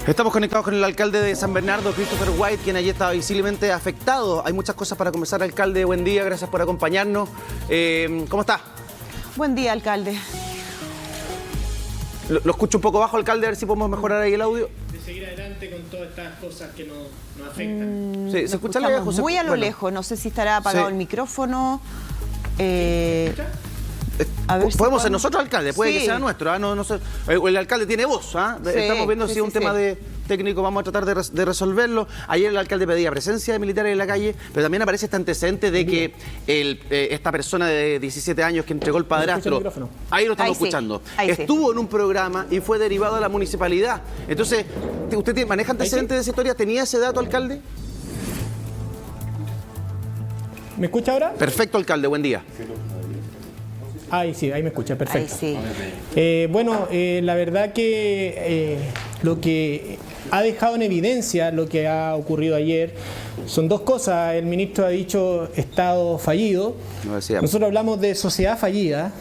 Estamos conectados con el alcalde de San Bernardo, Christopher White, quien allí estaba visiblemente afectado. Hay muchas cosas para conversar, alcalde. Buen día, gracias por acompañarnos. ¿Cómo está? Buen día, alcalde. Lo escucho un poco bajo, alcalde, a ver si podemos mejorar ahí el audio. De seguir adelante con todas estas cosas que nos afectan. Sí, se escucha lejos. Muy a lo lejos, no sé si estará apagado el micrófono. A ver, podemos ser si nosotros, alcalde, puede que sea nuestro. El alcalde tiene voz. Estamos viendo si es un tema de técnico, vamos a tratar de resolverlo. Ayer el alcalde pedía presencia de militares en la calle, pero también aparece este antecedente de que esta persona de 17 años que entregó el padrastro, ahí lo estamos escuchando, estuvo en un programa y fue derivado a la municipalidad. Entonces, ¿usted maneja antecedentes de esa historia? ¿Tenía ese dato, alcalde? ¿Me escucha ahora? Perfecto, alcalde, buen día. Ahí sí, ahí me escucha, perfecto. Ahí sí. La verdad que lo que ha dejado en evidencia lo que ha ocurrido ayer son dos cosas. El ministro ha dicho Estado fallido. Nosotros hablamos de sociedad fallida,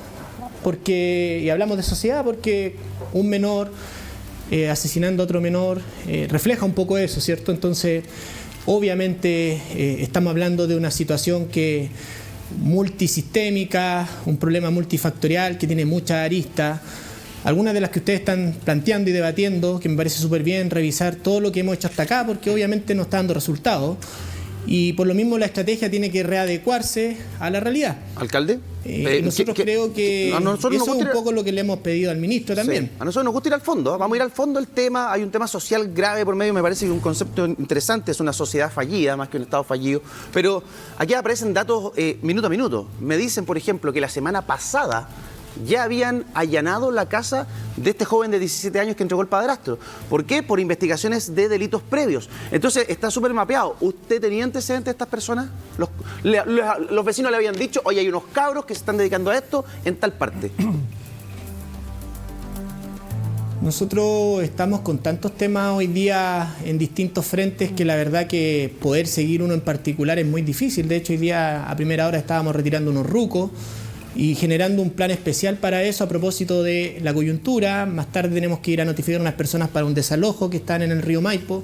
y hablamos de sociedad porque un menor asesinando a otro menor refleja un poco eso, ¿cierto? Entonces, obviamente estamos hablando de una situación que multisistémica, un problema multifactorial que tiene muchas aristas, algunas de las que ustedes están planteando y debatiendo, que me parece súper bien revisar todo lo que hemos hecho hasta acá, porque obviamente no está dando resultados, y por lo mismo la estrategia tiene que readecuarse a la realidad. ¿Alcalde? Nosotros creo que eso es un poco lo que le hemos pedido al ministro también. Sí. A nosotros nos gusta ir al fondo, vamos a ir al fondo del tema. Hay un tema social grave por medio, me parece que un concepto interesante, es una sociedad fallida más que un Estado fallido, pero aquí aparecen datos minuto a minuto. Me dicen, por ejemplo, que la semana pasada ya habían allanado la casa de este joven de 17 años que entregó el padrastro. ¿Por qué? Por investigaciones de delitos previos. Entonces, está súper mapeado. ¿Usted tenía antecedentes de estas personas? Los vecinos le habían dicho, oye, hay unos cabros que se están dedicando a esto en tal parte. Nosotros estamos con tantos temas hoy día en distintos frentes que la verdad que poder seguir uno en particular es muy difícil. De hecho, hoy día a primera hora estábamos retirando unos rucos y generando un plan especial para eso a propósito de la coyuntura. Más tarde tenemos que ir a notificar a unas personas para un desalojo que están en el río Maipo.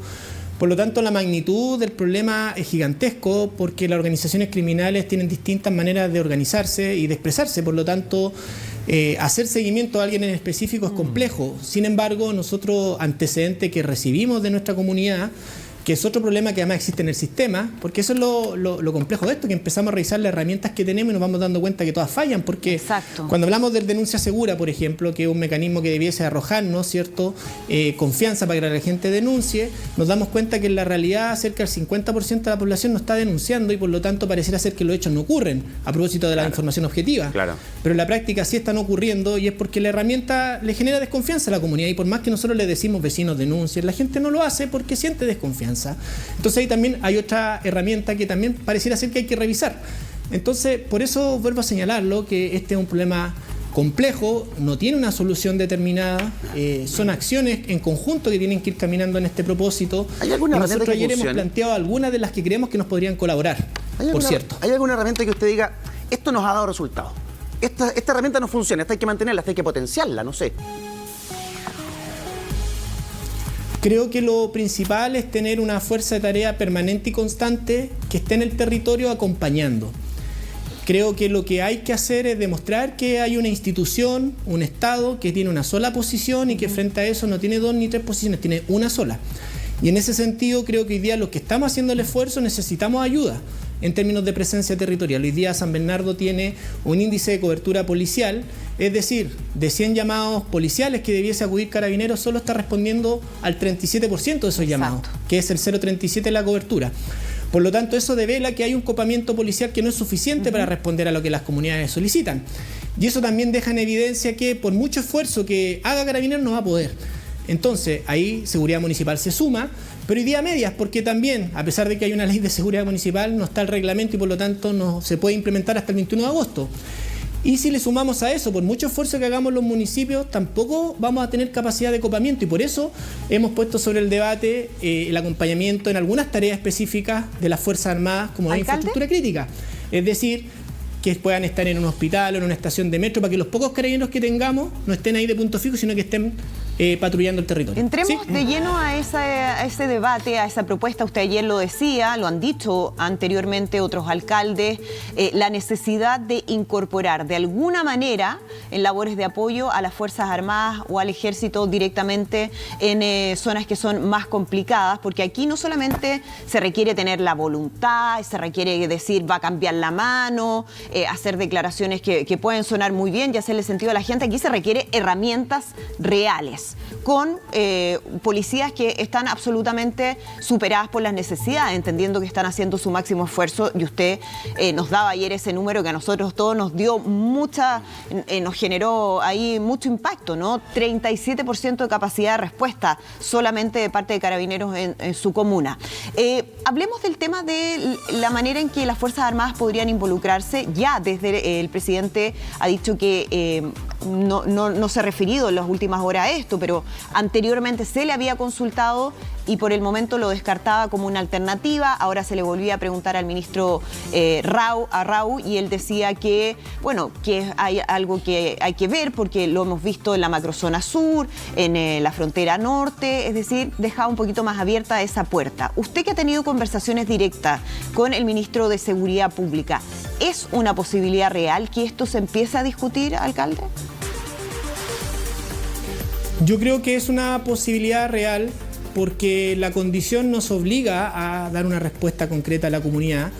Por lo tanto, la magnitud del problema es gigantesco porque las organizaciones criminales tienen distintas maneras de organizarse y de expresarse. Por lo tanto, hacer seguimiento a alguien en específico es complejo. Sin embargo, nosotros, antecedentes que recibimos de nuestra comunidad, que es otro problema que además existe en el sistema, porque eso es lo complejo de esto, que empezamos a revisar las herramientas que tenemos y nos vamos dando cuenta que todas fallan, porque cuando hablamos de denuncia segura, por ejemplo, que es un mecanismo que debiese arrojarnos, ¿cierto?, confianza para que la gente denuncie, nos damos cuenta que en la realidad cerca del 50% de la población no está denunciando y por lo tanto pareciera ser que los hechos no ocurren, a propósito de la información objetiva. Pero en la práctica sí están ocurriendo y es porque la herramienta le genera desconfianza a la comunidad y por más que nosotros le decimos vecinos denuncien, la gente no lo hace porque siente desconfianza. Entonces ahí también hay otra herramienta que también pareciera ser que hay que revisar. Entonces, por eso vuelvo a señalarlo, que este es un problema complejo, no tiene una solución determinada, son acciones en conjunto que tienen que ir caminando en este propósito. ¿Hay alguna y nosotros ayer hemos planteado algunas de las que creemos que nos podrían colaborar, por cierto. ¿Hay alguna herramienta que usted diga, esto nos ha dado resultados? Esta herramienta no funciona, esta hay que mantenerla, esta hay que potenciarla, no sé. Creo que lo principal es tener una fuerza de tarea permanente y constante que esté en el territorio acompañando. Creo que lo que hay que hacer es demostrar que hay una institución, un Estado que tiene una sola posición y que frente a eso no tiene dos ni tres posiciones, tiene una sola. Y en ese sentido creo que hoy día los que estamos haciendo el esfuerzo necesitamos ayuda en términos de presencia territorial. Hoy día San Bernardo tiene un índice de cobertura policial, es decir, de 100 llamados policiales que debiese acudir Carabineros, solo está respondiendo al 37% de esos llamados, que es el 0,37 de la cobertura. Por lo tanto, eso devela que hay un copamiento policial que no es suficiente para responder a lo que las comunidades solicitan. Y eso también deja en evidencia que por mucho esfuerzo que haga Carabineros no va a poder. Entonces, ahí Seguridad Municipal se suma, pero hoy día a medias, porque también, a pesar de que hay una ley de seguridad municipal, no está el reglamento y por lo tanto no se puede implementar hasta el 21 de agosto. Y si le sumamos a eso, por mucho esfuerzo que hagamos los municipios, tampoco vamos a tener capacidad de copamiento y por eso hemos puesto sobre el debate el acompañamiento en algunas tareas específicas de las Fuerzas Armadas como de infraestructura crítica. Es decir, que puedan estar en un hospital o en una estación de metro para que los pocos carabineros que tengamos no estén ahí de punto fijo, sino que estén patrullando el territorio. Entremos de lleno a ese debate, a esa propuesta. Usted ayer lo decía, lo han dicho anteriormente otros alcaldes, la necesidad de incorporar de alguna manera en labores de apoyo a las Fuerzas Armadas o al Ejército directamente en zonas que son más complicadas, porque aquí no solamente se requiere tener la voluntad, se requiere decir va a cambiar la mano, hacer declaraciones que pueden sonar muy bien y hacerle sentido a la gente. Aquí se requiere herramientas reales, con policías que están absolutamente superadas por las necesidades, entendiendo que están haciendo su máximo esfuerzo, y usted nos daba ayer ese número que a nosotros todos nos dio nos generó ahí mucho impacto, ¿no? 37% de capacidad de respuesta solamente de parte de Carabineros en su comuna. Hablemos del tema de la manera en que las Fuerzas Armadas podrían involucrarse. Ya desde el presidente ha dicho que no se ha referido en las últimas horas a esto, pero anteriormente se le había consultado y por el momento lo descartaba como una alternativa. Ahora se le volvía a preguntar al ministro Rau, y él decía que, bueno, que hay algo que hay que ver porque lo hemos visto en la macrozona sur, en la frontera norte, es decir, dejaba un poquito más abierta esa puerta. Usted que ha tenido conversaciones directas con el ministro de Seguridad Pública, ¿es una posibilidad real que esto se empiece a discutir, alcalde? Yo creo que es una posibilidad real porque la condición nos obliga a dar una respuesta concreta a la comunidad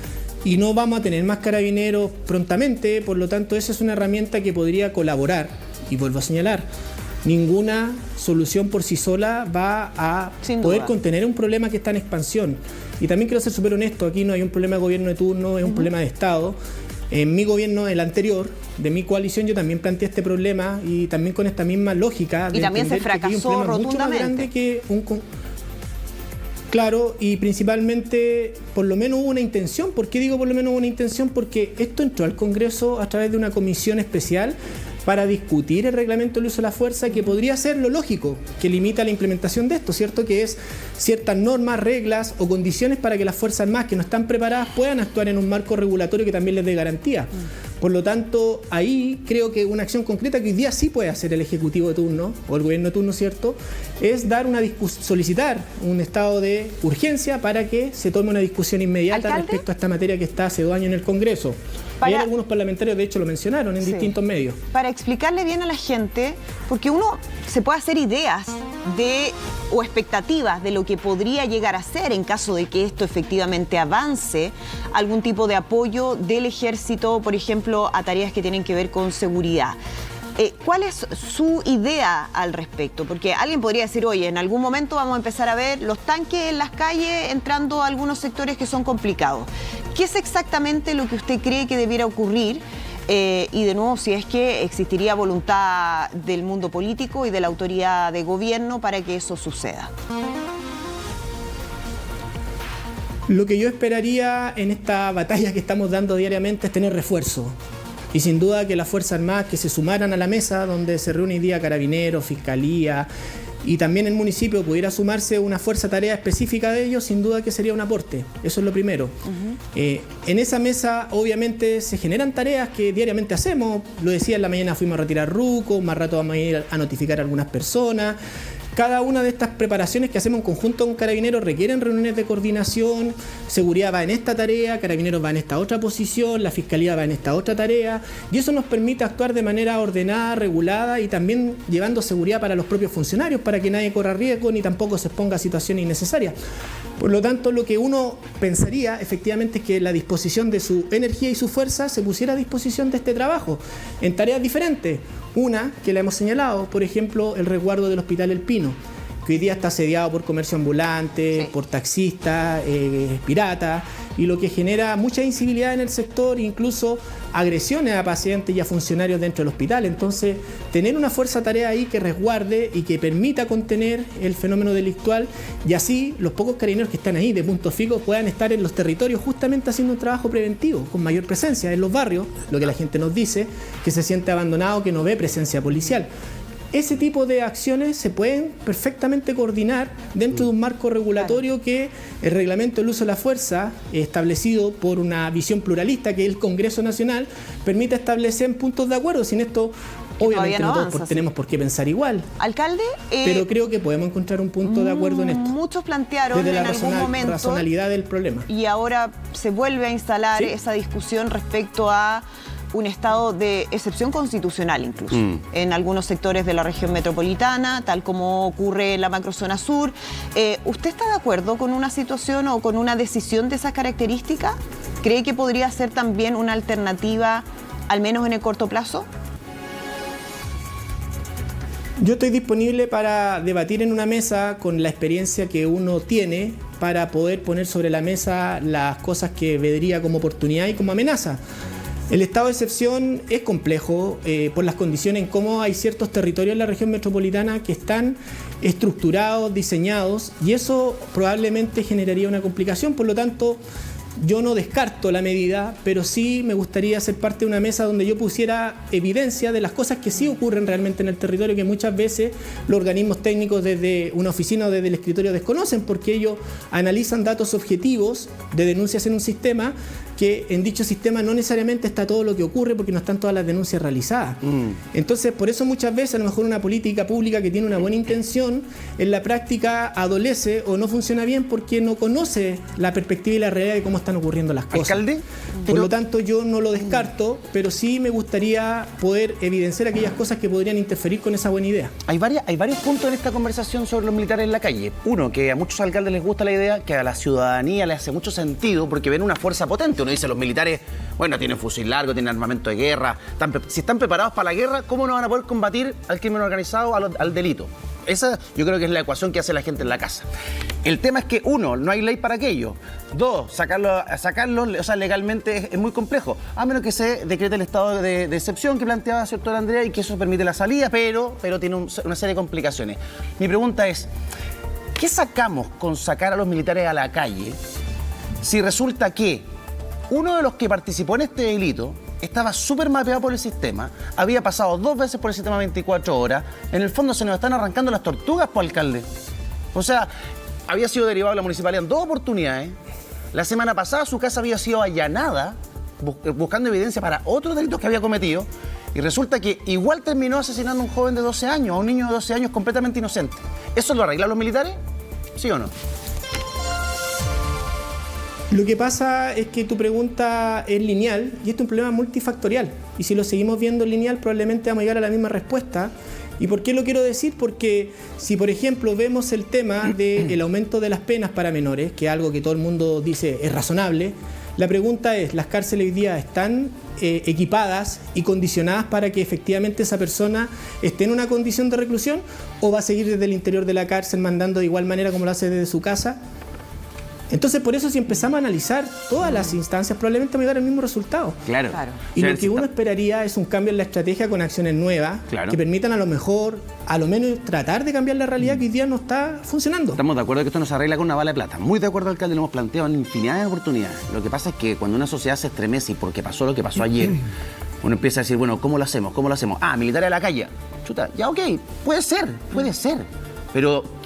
y no vamos a tener más carabineros prontamente, por lo tanto esa es una herramienta que podría colaborar. Y vuelvo a señalar, ninguna solución por sí sola va a poder contener un problema que está en expansión. Y también quiero ser súper honesto, aquí no hay un problema de gobierno de turno, es un problema de Estado. En mi gobierno, el anterior, de mi coalición, yo también planteé este problema y también con esta misma lógica. Y también se fracasó rotundamente. Mucho más grande que Claro, y principalmente, por lo menos hubo una intención. ¿Por qué digo por lo menos hubo una intención? Porque esto entró al Congreso a través de una comisión especial para discutir el reglamento del uso de la fuerza, que podría ser lo lógico, que limita la implementación de esto, ¿cierto? Que es ciertas normas, reglas o condiciones para que las Fuerzas Armadas que no están preparadas puedan actuar en un marco regulatorio que también les dé garantía. Por lo tanto, ahí creo que una acción concreta que hoy día sí puede hacer el Ejecutivo de turno, o el Gobierno de turno, ¿cierto?, es dar solicitar un estado de urgencia para que se tome una discusión inmediata respecto a esta materia que está hace 2 años en el Congreso. Ayer algunos parlamentarios, de hecho, lo mencionaron en distintos medios. Para explicarle bien a la gente, porque uno se puede hacer ideas o expectativas de lo que podría llegar a ser en caso de que esto efectivamente avance, algún tipo de apoyo del Ejército, por ejemplo, a tareas que tienen que ver con seguridad. ¿Cuál es su idea al respecto? Porque alguien podría decir, oye, en algún momento vamos a empezar a ver los tanques en las calles entrando a algunos sectores que son complicados. ¿Qué es exactamente lo que usted cree que debiera ocurrir? Y de nuevo, si es que existiría voluntad del mundo político y de la autoridad de gobierno para que eso suceda. Lo que yo esperaría en esta batalla que estamos dando diariamente es tener refuerzo. Y sin duda que las Fuerzas Armadas que se sumaran a la mesa donde se reúne hoy día Carabineros, Fiscalía y también el municipio pudiera sumarse una fuerza tarea específica de ellos, sin duda que sería un aporte. Eso es lo primero. En esa mesa obviamente se generan tareas que diariamente hacemos. Lo decía, en la mañana fuimos a retirar rucos, más rato vamos a ir a notificar a algunas personas. Cada una de estas preparaciones que hacemos en conjunto con Carabineros requieren reuniones de coordinación. Seguridad va en esta tarea, Carabineros va en esta otra posición, la Fiscalía va en esta otra tarea, y eso nos permite actuar de manera ordenada, regulada y también llevando seguridad para los propios funcionarios, para que nadie corra riesgo ni tampoco se exponga a situaciones innecesarias. Por lo tanto, lo que uno pensaría efectivamente es que la disposición de su energía y su fuerza se pusiera a disposición de este trabajo en tareas diferentes. Una, que la hemos señalado, por ejemplo, el resguardo del Hospital El Pino, que hoy día está asediado por comercio ambulante, por taxistas, piratas, y lo que genera mucha incivilidad en el sector, incluso agresiones a pacientes y a funcionarios dentro del hospital. Entonces, tener una fuerza tarea ahí que resguarde y que permita contener el fenómeno delictual, y así los pocos carabineros que están ahí de punto fijo puedan estar en los territorios justamente haciendo un trabajo preventivo, con mayor presencia en los barrios, lo que la gente nos dice, que se siente abandonado, que no ve presencia policial. Ese tipo de acciones se pueden perfectamente coordinar dentro de un marco regulatorio que el reglamento del uso de la fuerza, establecido por una visión pluralista que es el Congreso Nacional, permite establecer puntos de acuerdo. Sin esto, Obviamente no avanza, todos tenemos por qué pensar igual. Alcalde, pero creo que podemos encontrar un punto de acuerdo en esto. Muchos plantearon desde en la algún momento razonalidad del problema. y ahora se vuelve a instalar esa discusión respecto a un estado de excepción constitucional incluso en algunos sectores de la región metropolitana, tal como ocurre en la macrozona sur. ¿Usted está de acuerdo con una situación o con una decisión de esas características? ¿Cree que podría ser también una alternativa, al menos en el corto plazo? Yo estoy disponible para debatir en una mesa con la experiencia que uno tiene para poder poner sobre la mesa las cosas que vería como oportunidad y como amenaza. El estado de excepción es complejo por las condiciones en cómo hay ciertos territorios en la región metropolitana que están estructurados, diseñados, y eso probablemente generaría una complicación. Por lo tanto, yo no descarto la medida, pero sí me gustaría ser parte de una mesa donde yo pusiera evidencia de las cosas que sí ocurren realmente en el territorio, que muchas veces los organismos técnicos desde una oficina o desde el escritorio desconocen, porque ellos analizan datos objetivos de denuncias en un sistema, que en dicho sistema no necesariamente está todo lo que ocurre porque no están todas las denuncias realizadas. Entonces, por eso muchas veces a lo mejor una política pública que tiene una buena intención, en la práctica adolece o no funciona bien porque no conoce la perspectiva y la realidad de cómo están ocurriendo las cosas. ¿Alcalde? Por lo tanto, yo no lo descarto, pero sí me gustaría poder evidenciar aquellas cosas que podrían interferir con esa buena idea. Hay varios puntos en esta conversación sobre los militares en la calle. Uno, que a muchos alcaldes les gusta la idea, que a la ciudadanía le hace mucho sentido porque ven una fuerza potente. Uno dice, los militares, bueno, tienen fusil largo, tienen armamento de guerra. Si están preparados para la guerra, ¿cómo no van a poder combatir al crimen organizado, al delito? Esa yo creo que es la ecuación que hace la gente en la casa. El tema es que, uno, no hay ley para aquello. Dos, sacarlo o sea, legalmente es muy complejo. A menos que se decrete el estado de excepción que planteaba el doctor Andrea y que eso permite la salida, pero tiene una serie de complicaciones. Mi pregunta es, ¿qué sacamos con sacar a los militares a la calle si resulta que uno de los que participó en este delito estaba súper mapeado por el sistema, había pasado 2 veces por el sistema 24 horas, en el fondo se nos están arrancando las tortugas, por alcalde? O sea, había sido derivado de la municipalidad en 2 oportunidades, la semana pasada su casa había sido allanada, buscando evidencia para otros delitos que había cometido, y resulta que igual terminó asesinando a un joven de 12 años, a un niño de 12 años completamente inocente. ¿Eso lo arreglan los militares? ¿Sí o no? Lo que pasa es que tu pregunta es lineal y esto es un problema multifactorial. Y si lo seguimos viendo lineal, probablemente vamos a llegar a la misma respuesta. ¿Y por qué lo quiero decir? Porque si, por ejemplo, vemos el tema del aumento de las penas para menores, que es algo que todo el mundo dice es razonable, la pregunta es, ¿las cárceles hoy día están equipadas y condicionadas para que efectivamente esa persona esté en una condición de reclusión o va a seguir desde el interior de la cárcel mandando de igual manera como lo hace desde su casa? Entonces, por eso si empezamos a analizar todas las instancias, probablemente vamos a llegar al mismo resultado. Claro. Y lo que uno esperaría es un cambio en la estrategia con acciones nuevas que permitan a lo menos tratar de cambiar la realidad que hoy día no está funcionando. Estamos de acuerdo que esto no se arregla con una bala de plata. Muy de acuerdo, alcalde, lo hemos planteado en infinidad de oportunidades. Lo que pasa es que cuando una sociedad se estremece y porque pasó lo que pasó ayer, uno empieza a decir, bueno, ¿cómo lo hacemos? ¿Cómo lo hacemos? Ah, militares a la calle. Chuta, ya ok, puede ser.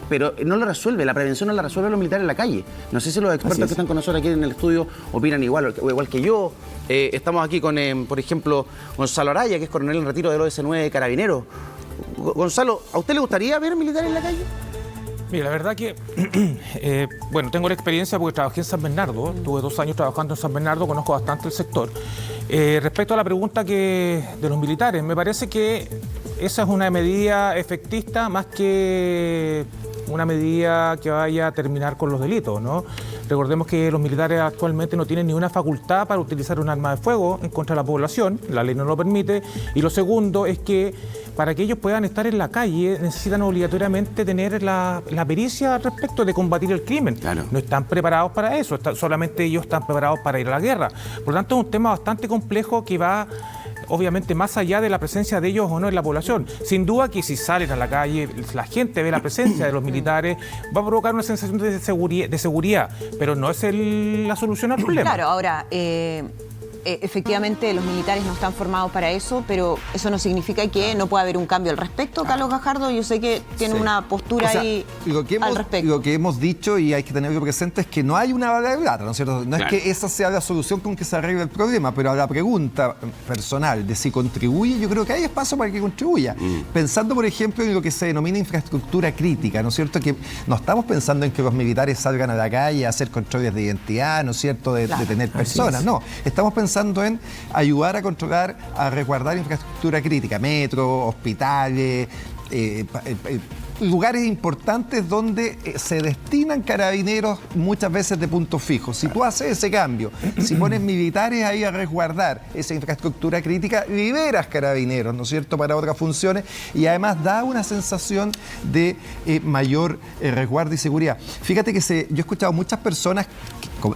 Pero no lo resuelve, la prevención no la resuelve los militares en la calle. No sé si los expertos que están con nosotros aquí en el estudio opinan igual que yo. Estamos aquí con, por ejemplo, Gonzalo Araya, que es coronel en retiro del OS9 de Carabineros. Gonzalo, ¿a usted le gustaría ver militares en la calle? Mira, la verdad que, bueno, tengo la experiencia porque trabajé en San Bernardo, tuve 2 años trabajando en San Bernardo, conozco bastante el sector. Respecto a la pregunta de los militares, me parece que esa es una medida efectista más que una medida que vaya a terminar con los delitos, ¿no? Recordemos que los militares actualmente no tienen ni una facultad para utilizar un arma de fuego en contra de la población, la ley no lo permite, y lo segundo es que para que ellos puedan estar en la calle necesitan obligatoriamente tener la pericia respecto de combatir el crimen. Claro. No están preparados para eso, solamente ellos están preparados para ir a la guerra. Por lo tanto, es un tema bastante complejo que va obviamente más allá de la presencia de ellos o no en la población. Sin duda que si salen a la calle, la gente ve la presencia de los militares, va a provocar una sensación de seguridad, pero no es la solución al problema. Claro, ahora, efectivamente los militares no están formados para eso, pero eso no significa que no pueda haber un cambio al respecto. Carlos Gajardo, yo sé que tiene una postura ahí al respecto. Lo que hemos dicho y hay que tenerlo presente es que no hay una bala de plata, ¿no es cierto? No es que esa sea la solución con que se arregle el problema, pero a la pregunta personal de si contribuye, yo creo que hay espacio para que contribuya. Pensando, por ejemplo, en lo que se denomina infraestructura crítica, ¿no es cierto? Que no estamos pensando en que los militares salgan a la calle a hacer controles de identidad, ¿no es cierto? De tener personas, no. Estamos pensando en ayudar a controlar, a resguardar infraestructura crítica, metro, hospitales, lugares importantes donde se destinan carabineros muchas veces de punto fijo. Si tú haces ese cambio, si pones militares ahí a resguardar esa infraestructura crítica, liberas carabineros, ¿no es cierto?, para otras funciones y además da una sensación de mayor resguardo y seguridad. Fíjate que yo he escuchado muchas personas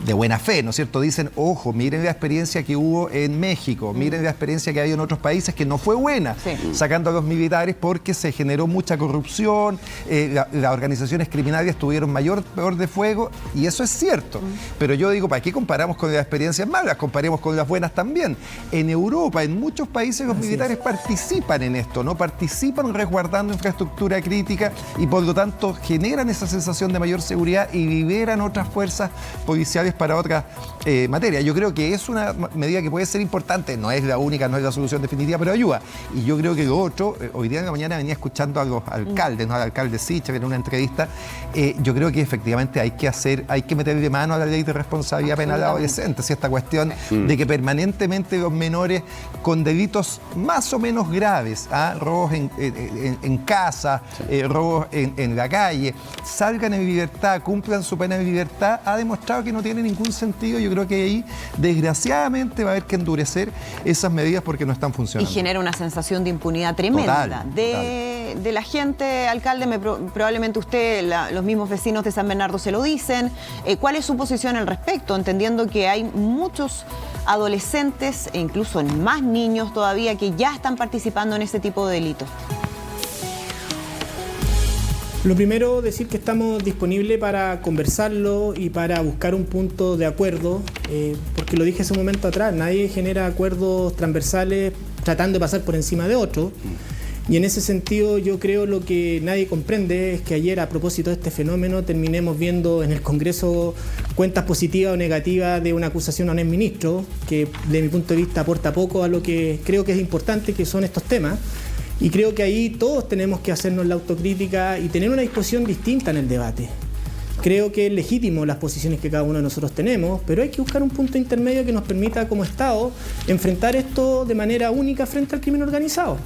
de buena fe, ¿no es cierto? Dicen, ojo, miren la experiencia que hubo en México, miren la experiencia que hay en otros países que no fue buena, sacando a los militares porque se generó mucha corrupción, las organizaciones criminales tuvieron mayor poder de fuego y eso es cierto. Pero yo digo, ¿para qué comparamos con las experiencias malas? Comparemos con las buenas también. En Europa, en muchos países, los militares participan en esto, ¿no? Participan resguardando infraestructura crítica y por lo tanto generan esa sensación de mayor seguridad y liberan otras fuerzas policiales para otras materias. Yo creo que es una medida que puede ser importante, no es la única, no es la solución definitiva, pero ayuda. Y yo creo que lo otro, hoy día en la mañana venía escuchando a los alcaldes, ¿no? Al alcalde Sichel en una entrevista, yo creo que efectivamente hay que meterle mano a la ley de responsabilidad penal adolescente, esta cuestión de que permanentemente los menores con delitos más o menos graves, robos en casa, robos en la calle, salgan en libertad, cumplan su pena en libertad, ha demostrado que no tiene ningún sentido. Yo creo que ahí, desgraciadamente, va a haber que endurecer esas medidas porque no están funcionando. Y genera una sensación de impunidad tremenda de la gente. Alcalde, probablemente usted, los mismos vecinos de San Bernardo se lo dicen. ¿Cuál es su posición al respecto? Entendiendo que hay muchos adolescentes e incluso más niños todavía que ya están participando en ese tipo de delitos. Lo primero, decir que estamos disponibles para conversarlo y para buscar un punto de acuerdo, porque lo dije hace un momento atrás, nadie genera acuerdos transversales tratando de pasar por encima de otro. Y en ese sentido yo creo lo que nadie comprende es que ayer, a propósito de este fenómeno, terminemos viendo en el Congreso cuentas positivas o negativas de una acusación a un exministro, que de mi punto de vista aporta poco a lo que creo que es importante, que son estos temas. Y creo que ahí todos tenemos que hacernos la autocrítica y tener una disposición distinta en el debate. Creo que es legítimo las posiciones que cada uno de nosotros tenemos, pero hay que buscar un punto intermedio que nos permita como Estado enfrentar esto de manera única frente al crimen organizado.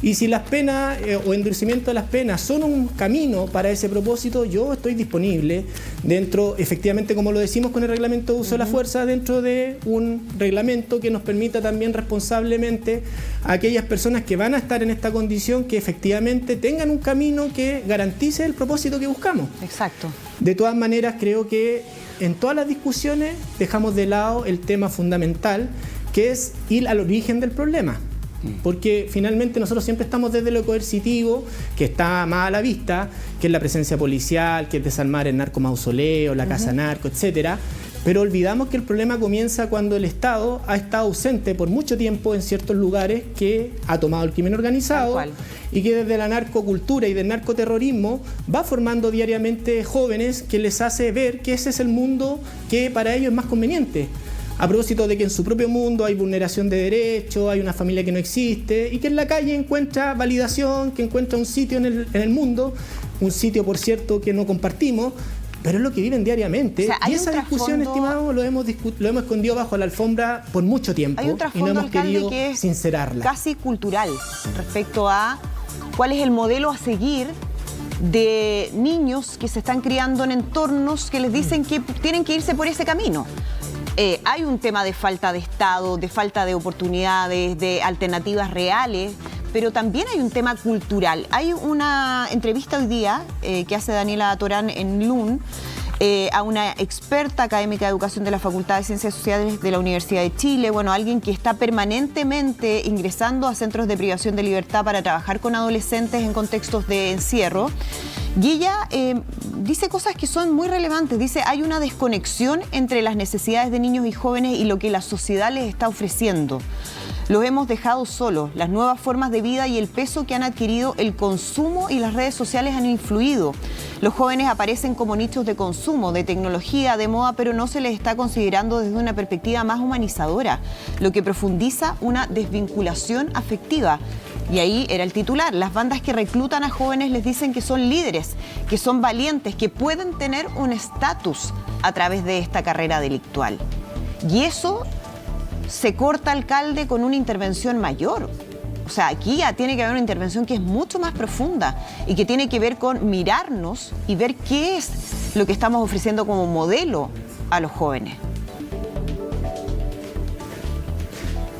Y si las penas o endurecimiento de las penas son un camino para ese propósito, yo estoy disponible dentro, efectivamente, como lo decimos con el reglamento de uso de la fuerza, dentro de un reglamento que nos permita también responsablemente a aquellas personas que van a estar en esta condición que efectivamente tengan un camino que garantice el propósito que buscamos. Exacto. De todas maneras, creo que en todas las discusiones dejamos de lado el tema fundamental, que es ir al origen del problema. Porque finalmente nosotros siempre estamos desde lo coercitivo, que está más a la vista, que es la presencia policial, que es desarmar el narcomausoleo, la casa narco, etcétera. Pero olvidamos que el problema comienza cuando el Estado ha estado ausente por mucho tiempo en ciertos lugares, que ha tomado el crimen organizado y que desde la narcocultura y del narcoterrorismo va formando diariamente jóvenes que les hace ver que ese es el mundo que para ellos es más conveniente. A propósito de que en su propio mundo hay vulneración de derechos, hay una familia que no existe y que en la calle encuentra validación, que encuentra un sitio en el mundo, un sitio, por cierto, que no compartimos, pero es lo que viven diariamente. O sea, y esa discusión, estimado, lo hemos escondido bajo la alfombra por mucho tiempo y no hemos querido sincerarla. Casi cultural respecto a cuál es el modelo a seguir de niños que se están criando en entornos que les dicen que tienen que irse por ese camino. Hay un tema de falta de Estado, de falta de oportunidades, de alternativas reales, pero también hay un tema cultural. Hay una entrevista hoy día que hace Daniela Torán en LUN a una experta académica de educación de la Facultad de Ciencias Sociales de la Universidad de Chile, bueno, alguien que está permanentemente ingresando a centros de privación de libertad para trabajar con adolescentes en contextos de encierro. Y ella dice cosas que son muy relevantes. Dice, hay una desconexión entre las necesidades de niños y jóvenes y lo que la sociedad les está ofreciendo. Los hemos dejado solos. Las nuevas formas de vida y el peso que han adquirido el consumo y las redes sociales han influido. Los jóvenes aparecen como nichos de consumo, de tecnología, de moda, pero no se les está considerando desde una perspectiva más humanizadora, lo que profundiza una desvinculación afectiva. Y ahí era el titular. Las bandas que reclutan a jóvenes les dicen que son líderes, que son valientes, que pueden tener un estatus a través de esta carrera delictual. Y eso se corta, alcalde, con una intervención mayor. O sea, aquí ya tiene que haber una intervención que es mucho más profunda y que tiene que ver con mirarnos y ver qué es lo que estamos ofreciendo como modelo a los jóvenes.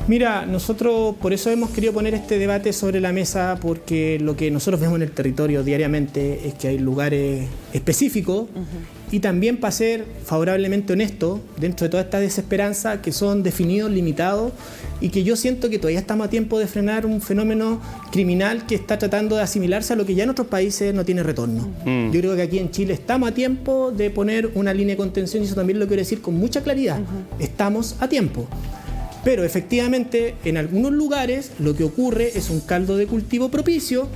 Mira, nosotros por eso hemos querido poner este debate sobre la mesa, porque lo que nosotros vemos en el territorio diariamente es que hay lugares específicos y también, para ser favorablemente honesto, dentro de toda esta desesperanza, que son definidos, limitados, y que yo siento que todavía estamos a tiempo de frenar un fenómeno criminal que está tratando de asimilarse a lo que ya en otros países no tiene retorno. Yo creo que aquí en Chile estamos a tiempo de poner una línea de contención, y eso también lo quiero decir con mucha claridad. Estamos a tiempo. Pero efectivamente, en algunos lugares lo que ocurre es un caldo de cultivo propicio,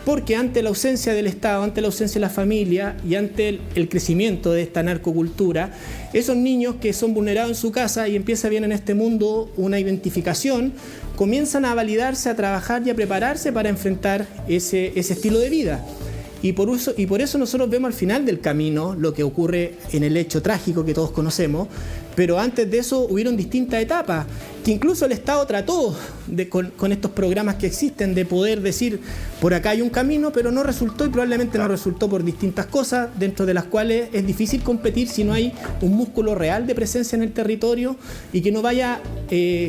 porque ante la ausencia del Estado, ante la ausencia de la familia y ante el crecimiento de esta narcocultura, esos niños que son vulnerados en su casa y empieza bien en este mundo una identificación, comienzan a validarse, a trabajar y a prepararse para enfrentar ese estilo de vida. Y por eso nosotros vemos al final del camino lo que ocurre en el hecho trágico que todos conocemos, pero antes de eso hubieron distintas etapas, que incluso el Estado trató con estos programas que existen de poder decir, por acá hay un camino, pero no resultó, y probablemente no resultó por distintas cosas, dentro de las cuales es difícil competir si no hay un músculo real de presencia en el territorio y que no vaya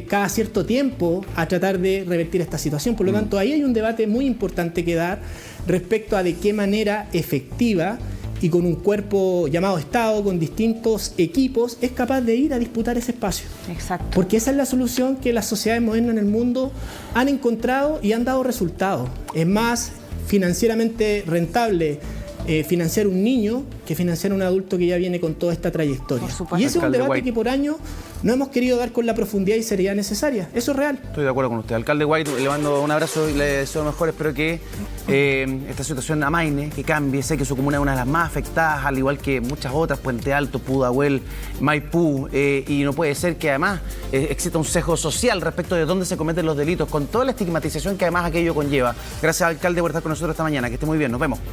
cada cierto tiempo a tratar de revertir esta situación. Por lo tanto, ahí hay un debate muy importante que dar respecto a de qué manera efectiva y con un cuerpo llamado Estado, con distintos equipos, es capaz de ir a disputar ese espacio. Exacto. Porque esa es la solución que las sociedades modernas en el mundo han encontrado y han dado resultados. Es más financieramente rentable financiar un niño que financiar un adulto que ya viene con toda esta trayectoria. Por supuesto. Y ese es un Alcalde debate White, que por años no hemos querido dar con la profundidad y seriedad necesaria. Eso es real. Estoy de acuerdo con usted. Alcalde White, le mando un abrazo y le deseo lo mejor. Espero que esta situación amaine, que cambie. Sé que su comuna es una de las más afectadas, al igual que muchas otras, Puente Alto, Pudahuel, Maipú, y no puede ser que además exista un sesgo social respecto de dónde se cometen los delitos, con toda la estigmatización que además aquello conlleva. Gracias, alcalde, por estar con nosotros esta mañana. Que esté muy bien. Nos vemos.